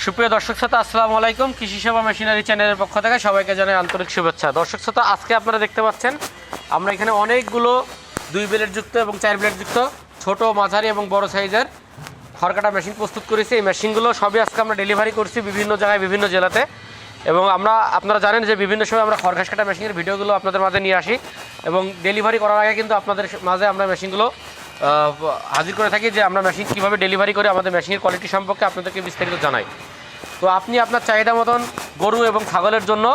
সুপ্রিয় দর্শক শ্রোতা, আসসালামু আলাইকুম। কৃষি সেবা মেশিনারি চ্যানেলের পক্ষ থেকে সবাইকে জানাই আন্তরিক শুভেচ্ছা। দর্শক শ্রোতা, আজকে আপনারা দেখতে পাচ্ছেন আমরা এখানে অনেকগুলো 2 ব্লেড যুক্ত এবং 4 ব্লেড যুক্ত ছোট, মাঝারি এবং বড় সাইজের খড়কাটা মেশিন প্রস্তুত করেছি। এই মেশিনগুলো সবই আজকে আমরা ডেলিভারি করছি বিভিন্ন জায়গায়, বিভিন্ন জেলাতে। এবং আপনারা জানেন যে বিভিন্ন সময় আমরা খড় ঘাস কাটা মেশিনের ভিডিওগুলো আপনাদের মাঝে নিয়ে আসি এবং ডেলিভারি করার আগে কিন্তু আপনাদের মাঝে আমরা মেশিনগুলো হাজির করে থাকি যে আমরা মেশিন কীভাবে ডেলিভারি করে আমাদের মেশিনের কোয়ালিটি সম্পর্কে আপনাদেরকে বিস্তারিত জানাই। তো আপনি আপনার চাহিদা মতন গরু এবং ছাগলের জন্য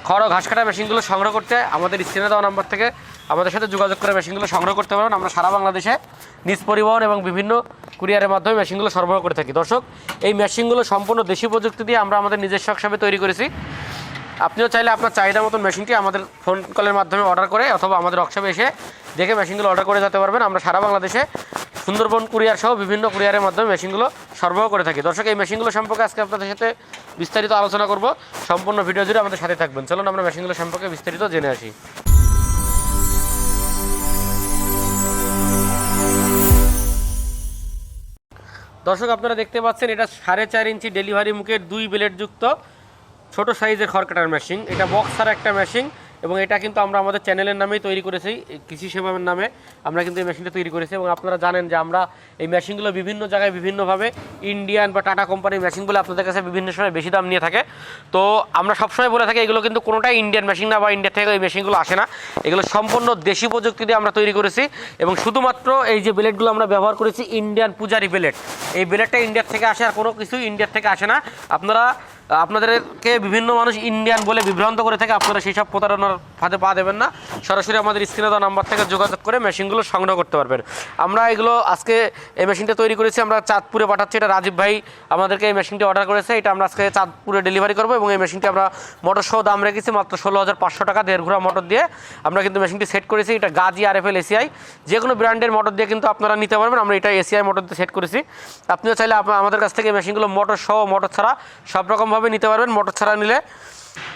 খড় ও ঘাস কাটা মেশিনগুলো সংগ্রহ করতে আমাদের স্ক্রিনে দেওয়া নাম্বার থেকে আমাদের সাথে যোগাযোগ করে মেশিনগুলো সংগ্রহ করতে পারবেন। আমরা সারা বাংলাদেশে নিজ পরিবহন এবং বিভিন্ন কুরিয়ারের মাধ্যমে মেশিনগুলো সরবরাহ করে থাকি। দর্শক, এই মেশিনগুলো সম্পূর্ণ দেশি প্রযুক্তি দিয়ে আমরা আমাদের নিজস্ব হিসাবে তৈরি করেছি। আপনিও চাইলে আপনার চাহিদা মতন মেশিনটি আমাদের ফোন কলের মাধ্যমে অর্ডার করে অথবা আমাদের ওয়ার্কশপে এসে দেখে মেশিনগুলো অর্ডার করে যেতে পারবেন। আমরা সারা বাংলাদেশে সুন্দরবন কুরিয়ার সহ বিভিন্ন কুরিয়ারের মাধ্যমে মেশিনগুলো সরবরাহ করে থাকি। দর্শক, এই মেশিনগুলো সম্পর্কে আজকে আপনাদের সাথে বিস্তারিত আলোচনা করব। সম্পূর্ণ ভিডিও জুড়ে আমাদের সাথে থাকবেন। চলুন আমরা মেশিনগুলো সম্পর্কে বিস্তারিত জেনে আসি। দর্শক, আপনারা দেখতে পাচ্ছেন এটা 4.5 ইঞ্চি ডেলিভারি মুখের 2 ব্লেড যুক্ত ছোট সাইজের খড় কাটার মেশিন। এটা বক্সার একটা মেশিন এবং এটা কিন্তু আমরা আমাদের চ্যানেলের নামেই তৈরি করেছি, কৃষি সেবার নামে আমরা কিন্তু এই মেশিনটা তৈরি করেছি। এবং আপনারা জানেন যে আমরা এই মেশিনগুলো বিভিন্ন জায়গায় বিভিন্নভাবে ইন্ডিয়ান বা টাটা কোম্পানির মেশিনগুলো আপনাদের কাছে বিভিন্ন সময় বেশি দাম নিয়ে থাকে। তো আমরা সবসময় বলে থাকি এগুলো কিন্তু কোনোটাই ইন্ডিয়ান মেশিন না বা ইন্ডিয়া থেকে এই মেশিনগুলো আসে না। এগুলো সম্পূর্ণ দেশি প্রযুক্তি দিয়ে আমরা তৈরি করেছি এবং শুধুমাত্র এই যে ব্লেডগুলো আমরা ব্যবহার করেছি ইন্ডিয়ান পূজারি ব্লেড। এই ব্লেডটা ইন্ডিয়ার থেকে আসে, আর কোনো কিছু ইন্ডিয়ার থেকে আসে না। আপনাদেরকে বিভিন্ন মানুষ ইন্ডিয়ান বলে বিভ্রান্ত করে থাকে, আপনারা সেই সব প্রতারণার ফাঁদে পা দেবেন না। সরাসরি আমাদের স্ক্রিনে দেওয়া নাম্বার থেকে যোগাযোগ করে মেশিনগুলো সংগ্রহ করতে পারবেন। আমরা এগুলো আজকে এই মেশিনটা তৈরি করেছি, আমরা চাঁদপুরে পাঠাচ্ছি। এটা রাজীব ভাই আমাদেরকে এই মেশিনটি অর্ডার করেছে। এটা আমরা আজকে চাঁদপুরে ডেলিভারি করবো এবং এই মেশিনটি আমরা মোটর সহ দাম রেখেছি মাত্র 16,500 টাকা। 1.5 ঘোড়া মোটর দিয়ে আমরা কিন্তু মেশিনটি সেট করেছি। এটা গাজি RFL ACI যে কোনো ব্র্যান্ডের মোটর দিয়ে কিন্তু আপনারা নিতে পারবেন। আমরা এটা ACI মোটর দিয়ে সেট করেছি। আপনিও চাইলে আমাদের কাছ থেকে মেশিনগুলো মোটর সহ, মোটর ছাড়া সব রকমভাবে নিতে পারবেন। মোটর ছাড়া নিলে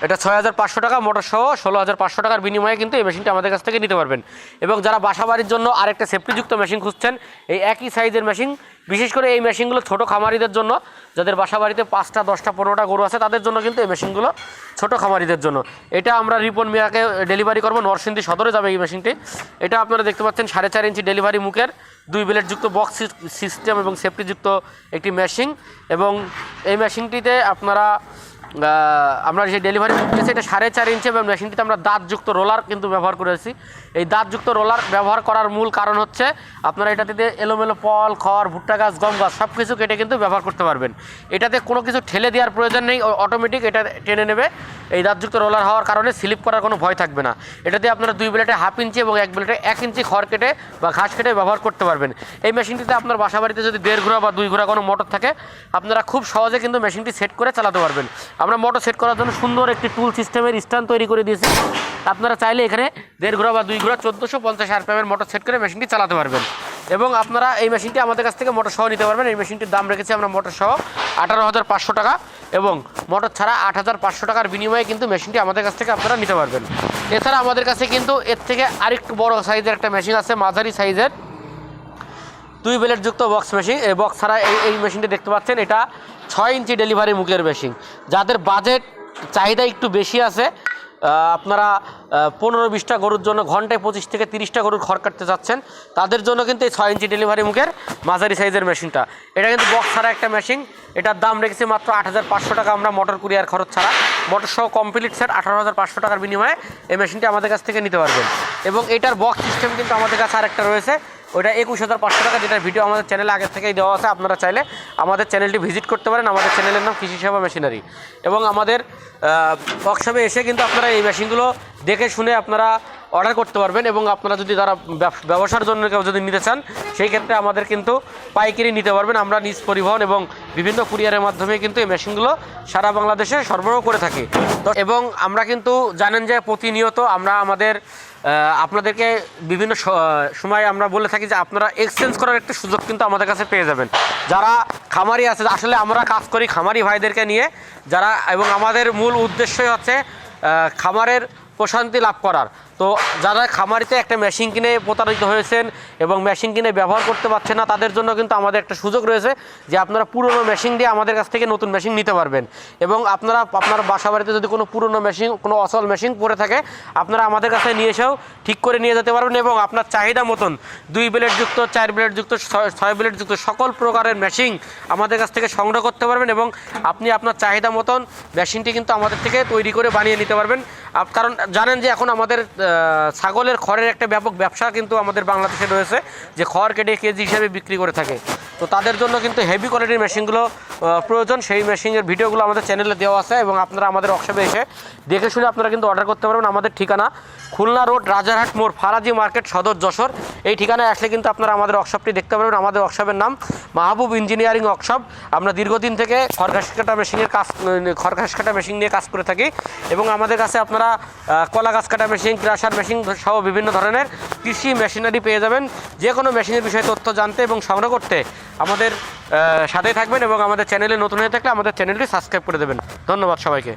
এটা 6,500 টাকা, মোটর সহ 16,500 টাকার বিনিময়ে কিন্তু এই মেশিনটি আমাদের কাছ থেকে নিতে পারবেন। এবং যারা বাসাবাড়ির জন্য আরেকটা সেফটিযুক্ত মেশিন খুঁজছেন, এই একই সাইজের মেশিন, বিশেষ করে এই মেশিনগুলো ছোটো খামারিদের জন্য, যাদের বাসাবাড়িতে 5টা 10টা 15টা গরু আছে তাদের জন্য কিন্তু এই মেশিনগুলো ছোটো খামারিদের জন্য। এটা আমরা রিপন মিয়াকে ডেলিভারি করবো, নরসিংদী সদরে যাবে এই মেশিনটি। এটা আপনারা দেখতে পাচ্ছেন 4.5 ইঞ্চি ডেলিভারি মুখের 2 ব্লেড যুক্ত বক্স সিস্টেম এবং সেফটিযুক্ত একটি মেশিন। এবং এই মেশিনটিতে আমরা যে ডেলিভারি করতেছি এটা 4.5 ইঞ্চি এবং মেশিনটিতে আমরা দাঁতযুক্ত রোলার কিন্তু ব্যবহার করেছি। এই দাঁতযুক্ত রোলার ব্যবহার করার মূল কারণ হচ্ছে আপনারা এটাতে এলোমেলো পল, খড়, ভুট্টা গাছ, গম গাছ সব কিছু কেটে কিন্তু ব্যবহার করতে পারবেন। এটাতে কোনো কিছু ঠেলে দেওয়ার প্রয়োজন নেই, অটোমেটিক এটা টেনে নেবে। এই দাঁতযুক্ত রোলার হওয়ার কারণে স্লিপ করার কোনো ভয় থাকবে না। এটাতে আপনারা 2 ব্লেডে 1/2 ইঞ্চি এবং 1 ব্লেডে 1 ইঞ্চি খড় কেটে বা ঘাস কেটে ব্যবহার করতে পারবেন। এই মেশিনটিতে আপনার বাসাবাড়িতে যদি 1.5 ঘোড়া বা 2 ঘোড়া কোনো মোটর থাকে, আপনারা খুব সহজে কিন্তু মেশিনটি সেট করে চালাতে পারবেন। আমরা মোটর সেট করার জন্য সুন্দর একটি টুল সিস্টেমের স্ট্যান্ড তৈরি করে দিয়েছি। আপনারা চাইলে এখানে 1.5 ঘোড়া বা 2 ঘোড়া 1450 RPM এর মোটর সেট করে মেশিনটি চালাতে পারবেন। এবং আপনারা এই মেশিনটি আমাদের কাছ থেকে মোটর সহ নিতে পারবেন। এই মেশিনটির দাম রেখেছি আমরা মোটর সহ 18,500 টাকা এবং মোটর ছাড়া 8,500 টাকার বিনিময়ে কিন্তু মেশিনটি আমাদের কাছ থেকে আপনারা নিতে পারবেন। এছাড়া আমাদের কাছে কিন্তু এর থেকে আরেকটু বড় সাইজের একটা মেশিন আছে, মাঝারি সাইজের 2 ব্লেড যুক্ত বক্স মেশিন। এই বক্স ছাড়া এই মেশিনটি দেখতে পাচ্ছেন, এটা 6 ইঞ্চি ডেলিভারি মুখের মেশিন। যাদের বাজেট চাহিদা একটু বেশি আছে, আপনারা 15-20টা গরুর জন্য ঘন্টায় 25 থেকে 30টা গরুর খড় কাটতে চাচ্ছেন, তাদের জন্য কিন্তু এই 6 ইঞ্চি ডেলিভারি মুখের মাঝারি সাইজের মেশিনটা। এটা কিন্তু বক্স ছাড়া একটা মেশিন। এটার দাম রেখেছি মাত্র 8,500 টাকা। আমরা মোটর কুরিয়ার খরচ ছাড়া মোটর সহ কমপ্লিট সেট 18,500 টাকার বিনিময়ে এই মেশিনটি আমাদের কাছ থেকে নিতে পারবেন। এবং এটার বক্স সিস্টেম কিন্তু আমাদের কাছে আরেকটা রয়েছে, ওইটা 21,500 টাকা, যেটার ভিডিও আমাদের চ্যানেলে আগের থেকেই দেওয়া আছে। আপনারা চাইলে আমাদের চ্যানেলটি ভিজিট করতে পারেন। আমাদের চ্যানেলের নাম কৃষি সেবা মেশিনারি। এবং আমাদের ওয়ার্কশপে এসে কিন্তু আপনারা এই মেশিনগুলো দেখে শুনে আপনারা অর্ডার করতে পারবেন। এবং আপনারা যদি তারা ব্যবসার জন্য কেউ যদি নিতে চান, সেই ক্ষেত্রে আমাদের কিন্তু পাইকারি নিতে পারবেন। আমরা নিজ পরিবহন এবং বিভিন্ন কুরিয়ারের মাধ্যমে কিন্তু এই মেশিনগুলো সারা বাংলাদেশে সরবরাহ করে থাকি। এবং আমরা কিন্তু জানেন যে প্রতিনিয়ত আমরা আপনাদেরকে বিভিন্ন সময় আমরা বলে থাকি যে আপনারা এক্সচেঞ্জ করার একটা সুযোগ কিন্তু আমাদের কাছে পেয়ে যাবেন। যারা খামারি আছে, আসলে আমরা কাজ করি খামারি ভাইদেরকে নিয়ে, যারা, এবং আমাদের মূল উদ্দেশ্যই হচ্ছে খামারের প্রশান্তি লাভ করার। তো যারা খামারিতে একটা মেশিন কিনে প্রতারিত হয়েছেন এবং মেশিন কিনে ব্যবহার করতে পারছেন না, তাদের জন্য কিন্তু আমাদের একটা সুযোগ রয়েছে যে আপনারা পুরনো মেশিন দিয়ে আমাদের কাছ থেকে নতুন মেশিন নিতে পারবেন। এবং আপনার বাসা বাড়িতে যদি কোনো পুরনো মেশিন, কোনো অচল মেশিন পড়ে থাকে, আপনারা আমাদের কাছে নিয়ে এসেও ঠিক করে নিয়ে যেতে পারবেন এবং আপনার চাহিদা মতন 2 ব্লেডযুক্ত, 4 ব্লেডযুক্ত, 6 ব্লেডযুক্ত সকল প্রকারের মেশিন আমাদের কাছ থেকে সংগ্রহ করতে পারবেন এবং আপনি আপনার চাহিদা মতন মেশিনটি কিন্তু আমাদের থেকে তৈরি করে বানিয়ে নিতে পারবেন। কারণ জানেন যে এখন আমাদের ছাগলের খড়ের একটা ব্যাপক ব্যবসা কিন্তু আমাদের বাংলাদেশে রয়েছে, যে খড় কেটে কেজি হিসাবে বিক্রি করে থাকে। তো তাদের জন্য কিন্তু হেভি কোয়ালিটির মেশিনগুলো প্রয়োজন। সেই মেশিনের ভিডিওগুলো আমাদের চ্যানেলে দেওয়া আছে এবং আপনারা আমাদের ওয়ার্কশপে এসে দেখে শুনে আপনারা কিন্তু অর্ডার করতে পারবেন। আমাদের ঠিকানা খুলনা রোড, রাজারহাট মোড়, ফারাজি মার্কেট, সদর, যশোর। এই ঠিকানায় আসলে কিন্তু আপনারা আমাদের ওয়ার্কশপটি দেখতে পারবেন। আমাদের ওয়ার্কশপের নাম মাহবুব ইঞ্জিনিয়ারিং ওয়ার্কশপ। আমরা দীর্ঘদিন থেকে খড়ঘাস কাটা মেশিন নিয়ে কাজ করে থাকি এবং আমাদের কাছে আপনারা কলা গাছ কাটা মেশিন, ক্রাশার মেশিন সহ বিভিন্ন ধরনের কৃষি মেশিনারি পেয়ে যাবেন। যে কোনো মেশিনের বিষয়ে তথ্য জানতে এবং সংগ্রহ করতে আমাদের সাথেই থাকবেন এবং আমাদের চ্যানেলে নতুন হয়ে থাকলে আমাদের চ্যানেলটি সাবস্ক্রাইব করে দেবেন। ধন্যবাদ সবাইকে।